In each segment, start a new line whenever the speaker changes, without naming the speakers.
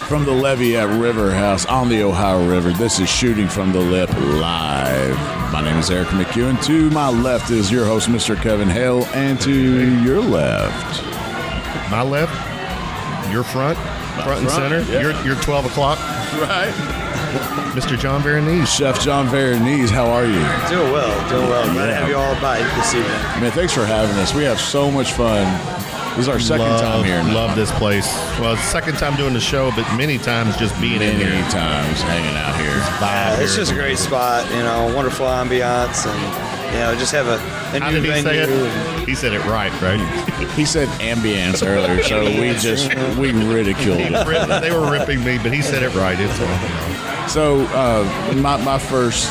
From the Levee at River House on the Ohio River, this is Shooting from the Lip Live. My name is Erik McEwen. To my left is your host, Mr. Kevin Hale, and to your left.
My left, your front and center. Yeah. You're 12 o'clock.
Right.
Mr. John Varanese.
Chef John Varanese, how are you?
Doing well. Glad to have you all by this evening.
Man, thanks for having us. We have so much fun. This is our second time here.
Love this place. Well, it's the second time doing the show, but many times just being in here.
Many times hanging out here.
It's just a great spot, wonderful ambiance, and, just have a
How
new
did he
venue.
say it? He said it right?
He said ambience earlier, so we ridiculed it.
They were ripping me, but he said it right. It's
So my first,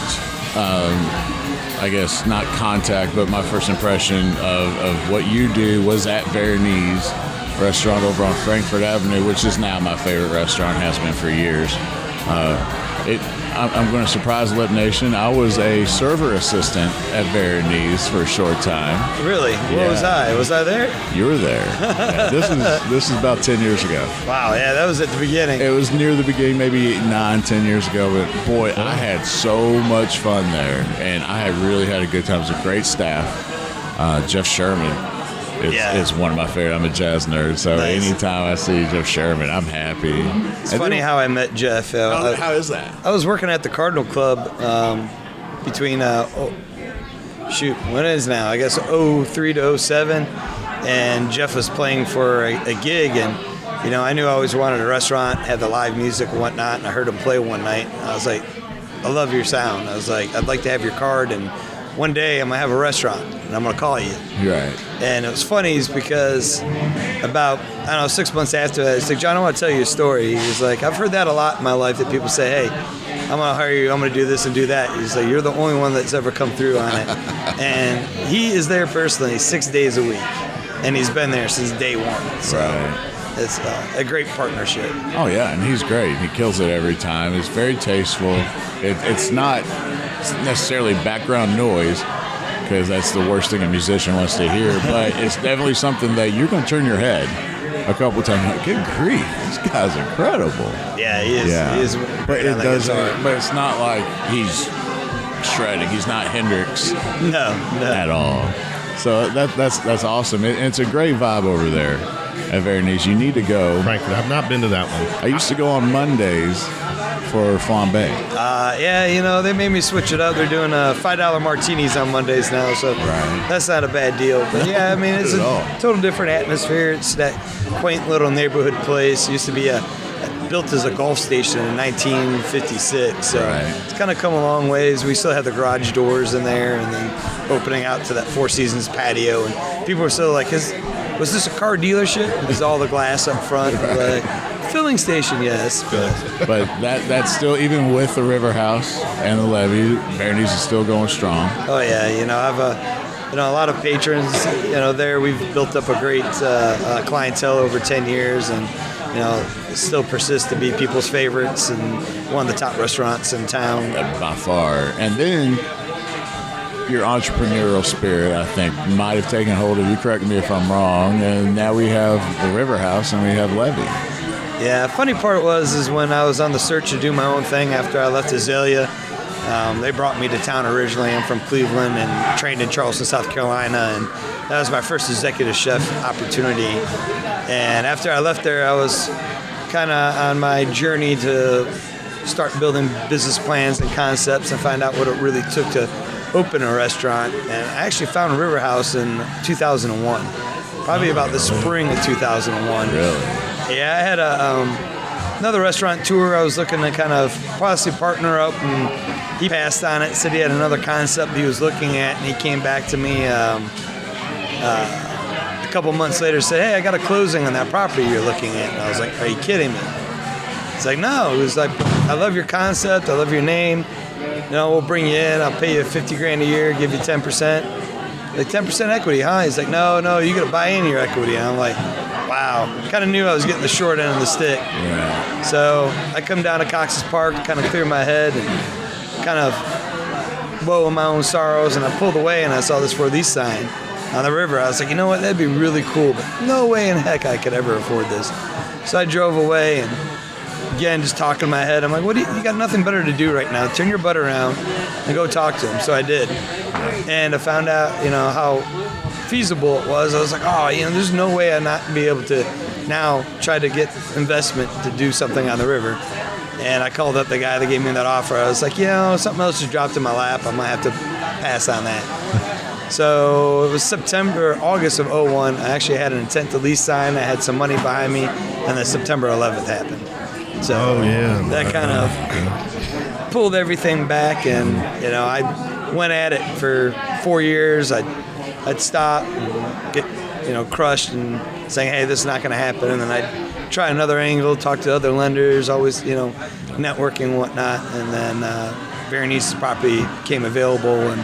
I guess not contact, but my first impression of what you do was at Varanese restaurant over on Frankfort Avenue, which is now my favorite restaurant, has been for years. I'm going to surprise Lip Nation. I was a server assistant at Varanese for a short time.
Really? Where was I? Was I there?
You were there. Yeah, this is about 10 years ago.
Wow, yeah, that was at the beginning.
It was near the beginning, maybe 9-10 years ago. But boy, I had so much fun there, and I had really had a good time. It was a great staff. Jeff Sherman is one of my favorite. I'm a jazz nerd, so anytime I see Jeff Sherman, I'm happy.
It's funny how I met Jeff.
How is that?
I was working at the Cardinal Club between, when is it now? I guess 03 to 07, and Jeff was playing for a gig, and I knew I always wanted a restaurant, had the live music and whatnot, and I heard him play one night, and I was like, I love your sound. I was like, I'd like to have your card, and one day I'm going to have a restaurant, and I'm going to call you.
Right.
And it was funny is because about, 6 months after that, he's like, John, I want to tell you a story. He was like, I've heard that a lot in my life, that people say, hey, I'm going to hire you, I'm going to do this and do that. He's like, you're the only one that's ever come through on it. And he is there personally 6 days a week, and he's been there since day one. So it's a great partnership.
Oh, yeah, and he's great. He kills it every time. It's very tasteful. It's not necessarily background noise, because that's the worst thing a musician wants to hear, but it's definitely something that you're going to turn your head a couple times. Like, good grief, this guy's incredible.
Yeah, he is.
Yeah.
He is.
But it doesn't. But it's not like he's shredding. He's not Hendrix.
No.
At all. So that's awesome. It's a great vibe over there at Varanese. You need to go.
Frankfurt. I've not been to that one.
I used to go on Mondays for flambe.
They made me switch it up. They're doing $5 martinis on Mondays now, so that's not a bad deal. But yeah, it's a total different atmosphere. It's that quaint little neighborhood place. It used to be built as a golf station in 1956, so it's kind of come a long ways. We still have the garage doors in there, and then opening out to that Four Seasons patio, and people were still like, was this a car dealership? Because all the glass up front. Like, filling station, yes.
But that's still, even with the River House and the Levee, Varanese is still going strong.
Oh, yeah. I have a lot of patrons, there. We've built up a great clientele over 10 years, and, still persists to be people's favorites and one of the top restaurants in town.
By far. And then your entrepreneurial spirit, I think, might have taken hold of you. Correct me if I'm wrong. And now we have the River House and we have Levee.
Yeah, funny part is when I was on the search to do my own thing after I left Azalea, they brought me to town originally. I'm from Cleveland and trained in Charleston, South Carolina, and that was my first executive chef opportunity. And after I left there, I was kind of on my journey to start building business plans and concepts and find out what it really took to open a restaurant. And I actually found River House in 2001, probably about the spring of 2001.
Really?
Yeah, I had another restaurant tour. I was looking to kind of possibly partner up, and he passed on it, said he had another concept he was looking at, and he came back to me a couple months later, said, hey, I got a closing on that property you're looking at. And I was like, are you kidding me? It's like, no. He was like, I love your concept. I love your name. We'll bring you in. I'll pay you $50,000 a year, give you 10%. Like, 10% equity, huh? He's like, no, you got to buy in your equity. And I'm like, wow. Kind of knew I was getting the short end of the stick.
Yeah.
So I come down to Cox's Park to kind of clear my head and kind of woe in my own sorrows, and I pulled away and I saw this For These sign. on the river. I was like, you know what, that'd be really cool, but no way in heck I could ever afford this. So I drove away, and again, just talking in my head, I'm like, what do you got nothing better to do right now. Turn your butt around and go talk to him. So I did. And I found out, how feasible it was. I was like, there's no way I'd not be able to now try to get investment to do something on the river. And I called up the guy that gave me that offer. I was like, something else just dropped in my lap. I might have to pass on that. So it was August of 01. I actually had an intent to lease sign. I had some money behind me, and then September 11th happened. So that kind of pulled everything back, and I went at it for 4 years. I'd stop, and get crushed, and saying, hey, this is not going to happen, and then I'd try another angle, talk to other lenders, always networking and whatnot, and then Varanese's property came available in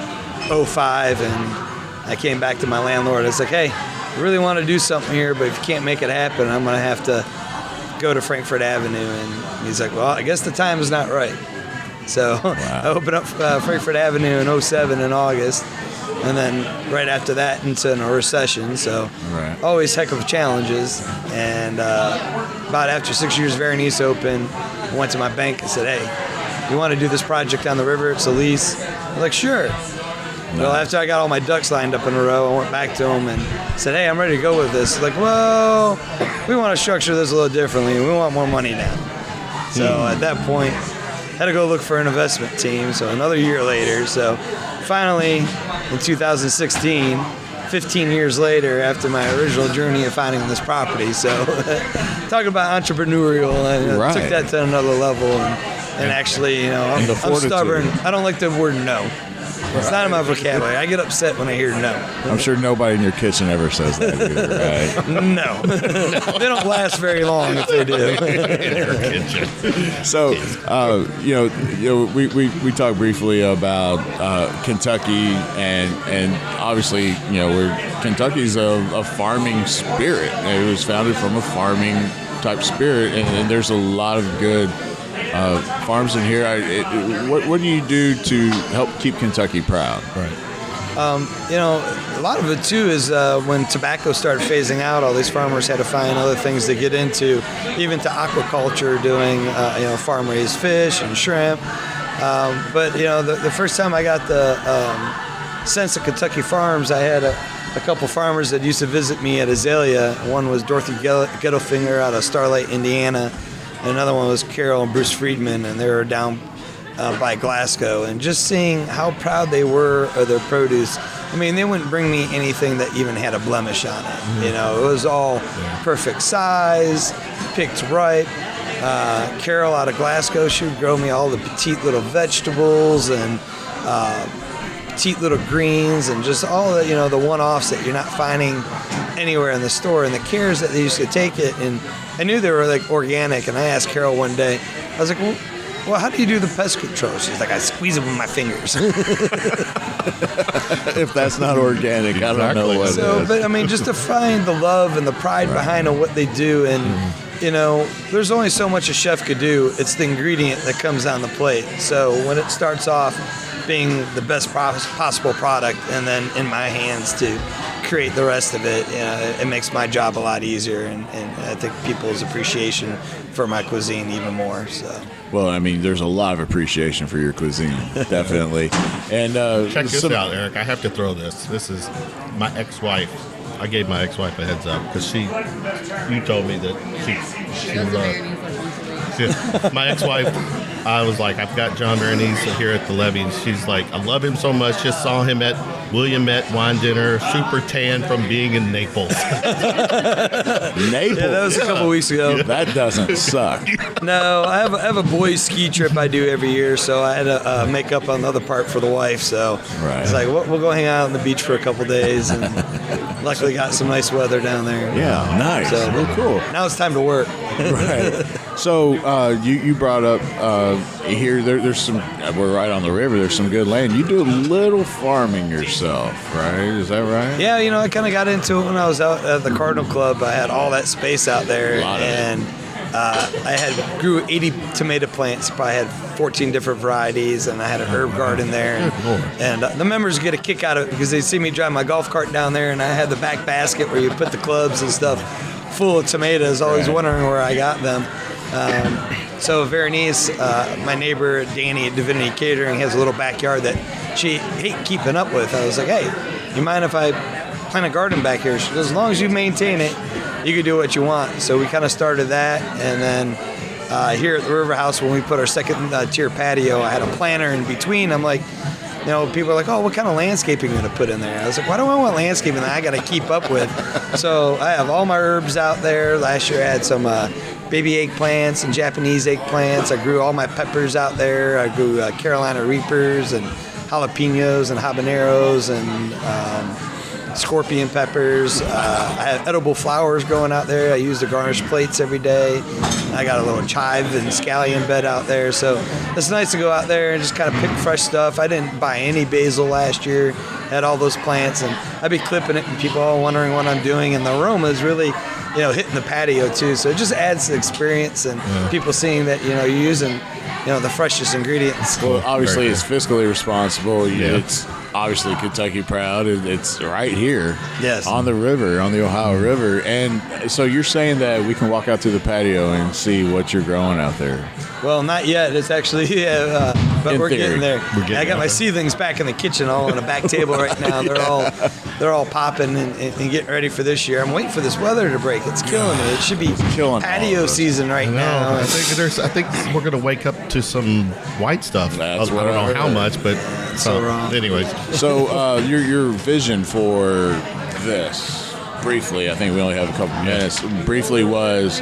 05, and I came back to my landlord. I was like, hey, I really want to do something here, but if you can't make it happen, I'm going to have to go to Frankfurt Avenue. And he's like, well, I guess the time is not right. So I opened up Frankfurt Avenue in 07 in August, and then right after that into a recession. So always heck of challenges. And about after 6 years, Varanese opened. I went to my bank and said, hey, you want to do this project on the river? It's a lease. I'm like, sure. Well, after I got all my ducks lined up in a row, I went back to him and said, hey, I'm ready to go with this. He's like, well, we want to structure this a little differently, and we want more money now. So at that point, had to go look for an investment team. So another year later. So finally, in 2016, 15 years later, after my original journey of finding this property. So talking about entrepreneurial, I took that to another level. And actually, I'm stubborn. I don't like the word no. It's not in my vocabulary. I get upset when I hear no.
I'm sure nobody in your kitchen ever says that either, right?
No. They don't last very long if they do.
In her kitchen.
So, we talked briefly about Kentucky, and obviously, Kentucky's a farming spirit. It was founded from a farming type spirit, and there's a lot of good farms in here. What do you do to help keep Kentucky proud?
Right.
A lot of it too is when tobacco started phasing out, all these farmers had to find other things to get into, even to aquaculture, doing farm raised fish and shrimp. But the first time I got the sense of Kentucky farms, I had a couple farmers that used to visit me at Azalea. One was Dorothy Gettlefinger out of Starlight, Indiana. Another one was Carol and Bruce Friedman, and they were down by Glasgow. And just seeing how proud they were of their produce. I mean, they wouldn't bring me anything that even had a blemish on it. Mm-hmm. It was all perfect size, picked right. Carol out of Glasgow, she would grow me all the petite little vegetables and petite little greens and just all the, the one-offs that you're not finding anywhere in the store. And the cares that they used to take it, and I knew they were like organic. And I asked Carol one day, I was like, well, how do you do the pest control? She's like, I squeeze it with my fingers.
If that's not organic, I don't know what it is.
But I mean, just to find the love and the pride behind what they do, and there's only so much a chef could do. It's the ingredient that comes on the plate. So when it starts off being the best possible product, and then in my hands to create the rest of it, it makes my job a lot easier, and I think people's appreciation for my cuisine even more. So.
Well, I mean, there's a lot of appreciation for your cuisine, definitely. And
check this out, Eric. I have to throw this. This is my ex-wife. I gave my ex-wife a heads up because you told me that she loved. My ex-wife, I was like, I've got John Varanese here at the Levee, and she's like, I love him so much. Just saw him at Williamette wine dinner, super tan from being in Naples.
Naples?
Yeah, that was a couple weeks ago.
That doesn't suck.
No, I have a boys' ski trip I do every year, so I had to make up on the other part for the wife. So it's like, we'll go hang out on the beach for a couple days, and luckily got some nice weather down there.
Yeah, nice.
So
cool.
Now it's time to work.
Right. So you brought up here. There's some. We're right on the river. There's some good land. You do a little farming yourself, right? Is that right?
Yeah, I kind of got into it when I was out at the Cardinal Club. I had all that space out there, and I grew 80 tomato plants. Probably had 14 different varieties, and I had an herb garden there. And the members get a kick out of it because they see me drive my golf cart down there, and I had the back basket where you put the clubs and stuff full of tomatoes, always wondering where I got them. So Varanese, my neighbor Danny at Divinity Catering, has a little backyard that she hate keeping up with. I was like, hey, you mind if I plant a garden back here? She goes, as long as you maintain it, you can do what you want. So we kind of started that, and then here at the River House, when we put our second tier patio, I had a planter in between. I'm like, people are like, oh, what kind of landscaping are you going to put in there? I was like, why do I want landscaping that I got to keep up with? So I have all my herbs out there. Last year I had some baby eggplants and Japanese eggplants. I grew all my peppers out there. I grew Carolina Reapers and jalapenos and habaneros and scorpion peppers. I have edible flowers growing out there. I use the garnish plates every day. I got a little chive and scallion bed out there. So it's nice to go out there and just kind of pick fresh stuff. I didn't buy any basil last year. Had all those plants, and I'd be clipping it and people all wondering what I'm doing. And the aroma is really, hitting the patio too. So it just adds to the experience and people seeing that, you're using, the freshest ingredients.
Well, obviously it's fiscally responsible. It's obviously Kentucky proud. It's right here, on the river, on the Ohio River. And so you're saying that we can walk out to the patio and see what you're growing out there? Well,
not yet. It's actually, but we're getting there. I got my seedlings back in the kitchen, all on a back table right now. They're all popping and getting ready for this year. I'm waiting for this weather to break. It's killing me. It should be patio season right now.
I think we're going to wake up to some white stuff. I don't know how much, but
so wrong.
Anyways.
So your vision for this, briefly, I think we only have a couple minutes, briefly was,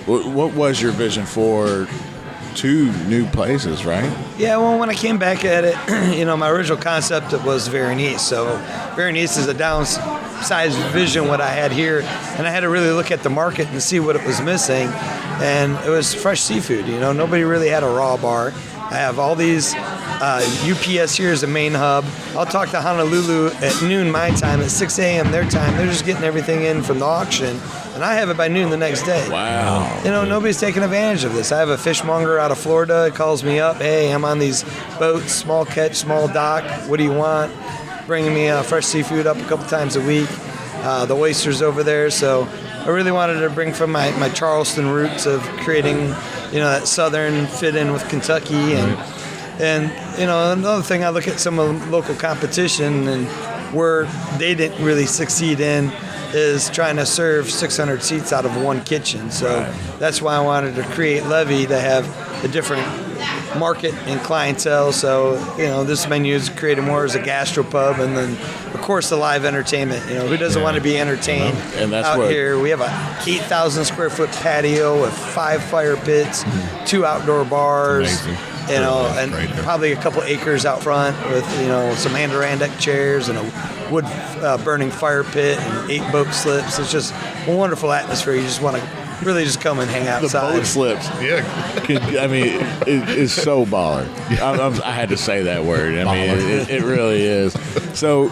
what was your vision for 2 new places, right?
Yeah, well, when I came back at it, my original concept was Varanese. So Varanese is a downsized vision what I had here, and I had to really look at the market and see what it was missing, and it was fresh seafood. Nobody really had a raw bar. I have all these UPS here is the main hub. I'll talk to Honolulu at noon my time, at 6 a.m. their time. They're just getting everything in from the auction, and I have it by noon the next day.
Wow.
Nobody's taking advantage of this. I have a fishmonger out of Florida. He calls me up, hey, I'm on these boats, small catch, small dock. What do you want? Bringing me fresh seafood up a couple times a week. The oysters over there. So I really wanted to bring from my Charleston roots of creating, that southern fit in with Kentucky. And another thing, I look at some of the local competition and where they didn't really succeed in is trying to serve 600 seats out of one kitchen. So that's why I wanted to create Levee to have a different market and clientele. So, this menu is created more as a gastropub, and then, of course, the live entertainment. Who doesn't want to be entertained
and that's
out here? We have a 8,000 square foot patio with 5 fire pits, 2 outdoor bars.
Amazing.
And probably a couple acres out front with, some Adirondack chairs and a wood burning fire pit and 8 boat slips. It's just a wonderful atmosphere. You just want to really just come and hang outside.
The boat slips. It's so baller. I had to say that word. It really is. So,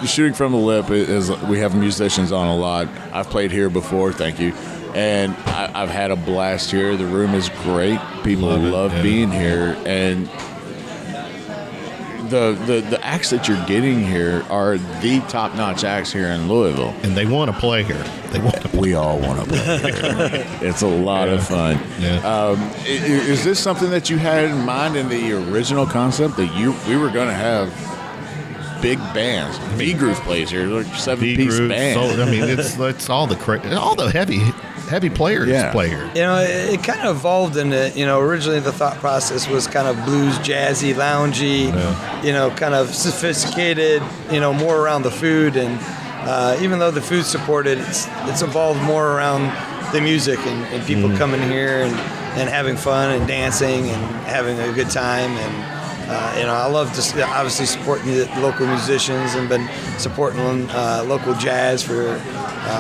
shooting from the lip is we have musicians on a lot. I've played here before. Thank you. And I've had a blast here. The room is great. People love being here. And the acts that you're getting here are the top-notch acts here in Louisville.
And they want to play here.
We all want to play here. It's a lot of fun.
Yeah.
Is this something that you had in mind in the original concept that we were going to have big bands? V-Groove plays here, like 7-piece band.
So, it's all the heavy players play here.
It kind of evolved into, originally the thought process was kind of blues, jazzy, loungy, kind of sophisticated, more around the food. And even though the food's supported, it's evolved more around the music and people coming here and having fun and dancing and having a good time. And I love just obviously supporting the local musicians and been supporting local jazz for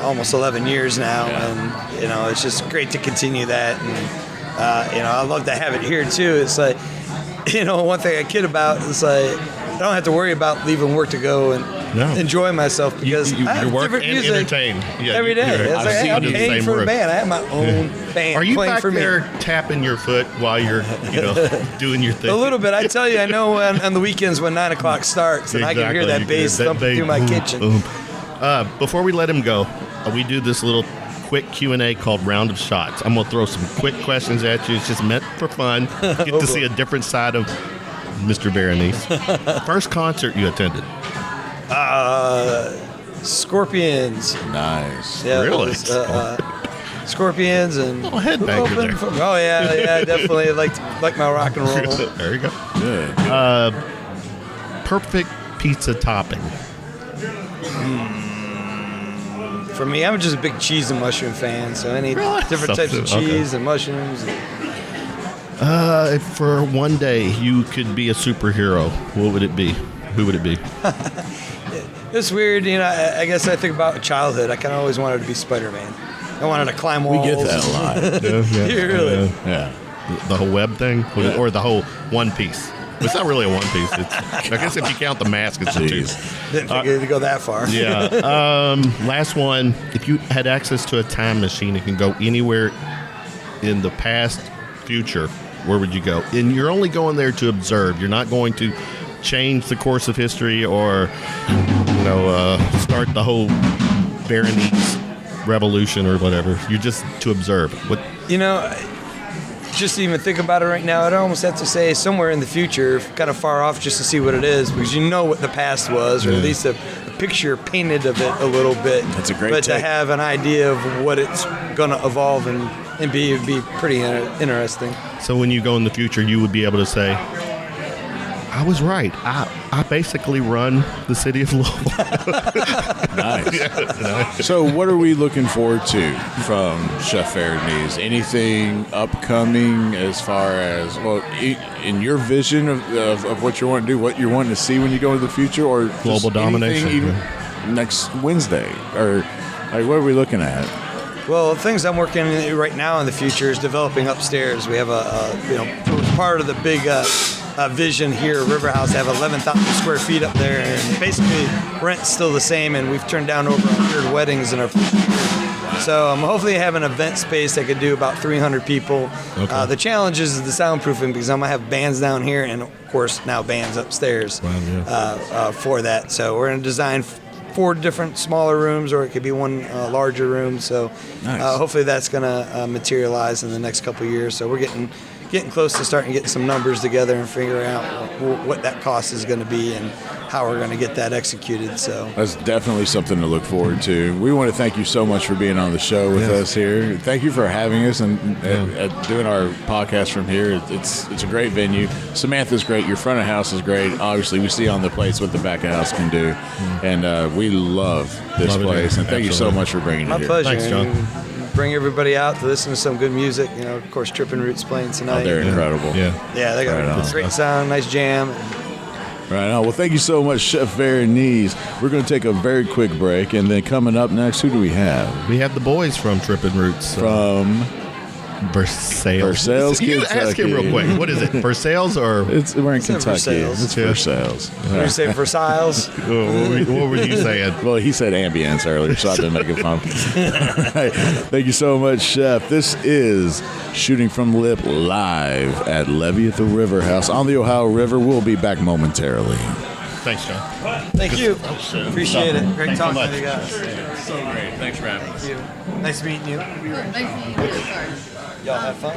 almost 11 years now. And, it's just great to continue that. And, I love to have it here too. It's like, one thing I kid about is like, don't have to worry about leaving work to go and enjoy myself because I have
you work
different
and
music
entertain. Yeah,
every day. It's like, hey, I'm
under the
paying
same
for a
roof.
band. I have my own band
Are you
playing
back
for me.
there tapping your foot while you're, doing your thing?
A little bit. I tell you, I know on the weekends when 9 o'clock starts, and I can hear that bass thumping through my kitchen.
Before we let him go, we do this little quick Q&A called Round of Shots. I'm going to throw some quick questions at you. It's just meant for fun. Get to see a different side of Mr. Varanese. First concert you attended?
Scorpions.
Nice.
Yeah, it
Really?
was, Scorpions and
Little headbanger there.
Oh yeah, definitely like my rock and roll.
There you go.
Good.
Perfect pizza topping.
For me, I'm just a big cheese and mushroom fan, so any different types of cheese and mushrooms.
For one day you could be a superhero, what would it be? Who would it be?
It's weird, I guess I think about childhood. I kind of always wanted to be Spider-Man. I wanted to climb walls.
We get that a lot.
Really?
Yeah.
The whole web thing? Or the whole one piece? It's not really a one piece. I guess if you count the mask, it's a two.
Didn't think it'd go that far.
Yeah. Last one. If you had access to a time machine and can go anywhere in the past, future, where would you go? And you're only going there to observe. You're not going to change the course of history or, start the whole Varanese revolution or whatever. You're just to observe.
Just to even think about it right now, I'd almost have to say somewhere in the future, kind of far off, just to see what it is, because you know what the past was, or at least a picture painted of it a little bit.
That's a great
But
take.
to have an idea of what it's going to evolve and be would be pretty interesting.
So when you go in the future, you would be able to say, I was right. I basically run the city of Louisville.
Nice. So what are we looking forward to from Chef Varanese? Anything upcoming as far as, in your vision of what you want to do, what you're wanting to see when you go into the future, or
Global domination,
even next Wednesday? Or what are we looking at?
Well, things I'm working on right now in the future is developing upstairs. We have part of the big vision here at River House. Have 11,000 square feet up there, and basically rent's still the same, and we've turned down over 100 weddings in our first year. So hopefully I have an event space that could do about 300 people.
Okay.
The challenge is the soundproofing, because I'm going to have bands down here and, of course, now bands upstairs for that. So we're going to design 4 different smaller rooms, or it could be one larger room. So
Nice.
Hopefully that's going to materialize in the next couple of years. So we're getting close to starting getting some numbers together and figuring out what that cost is going to be and how we're going to get that executed. So
That's definitely something to look forward to. We want to thank you so much for being on the show with us here. Thank you for having us and doing our podcast from here. It's a great venue. Samantha's great. Your front of house is great. Obviously, we see on the plates what the back of house can do, and we love this place. And thank you so much for bringing it
my
here.
pleasure.
Thanks, John.
And bring everybody out to listen to some good music. Of course, Trippin' Roots playing tonight.
Oh, they're incredible.
Yeah.
Yeah, they got
Right on.
great sound, nice jam.
Right on. Well, thank you so much, Chef Varanese. We're going to take a very quick break, and then coming up next, who do we have?
We have the boys from Trippin' Roots.
From Versailles,
You ask him real quick. What is it? Versailles or?
we're in
It's in
Kentucky.
Versailles.
It's Versailles.
What do you say, Versailles?
What were you saying?
Well, he said ambience earlier, so I've been making fun of him. Hey, thank you so much, Chef. This is Shooting from the Lip live at Levee at the River House on the Ohio River. We'll be back momentarily.
Thanks, John.
Thank you. Appreciate it. Great
Thanks so
talking
much.
to you guys.
So great. Thanks for having us.
Nice meeting you.
Nice meeting you.
Y'all have fun.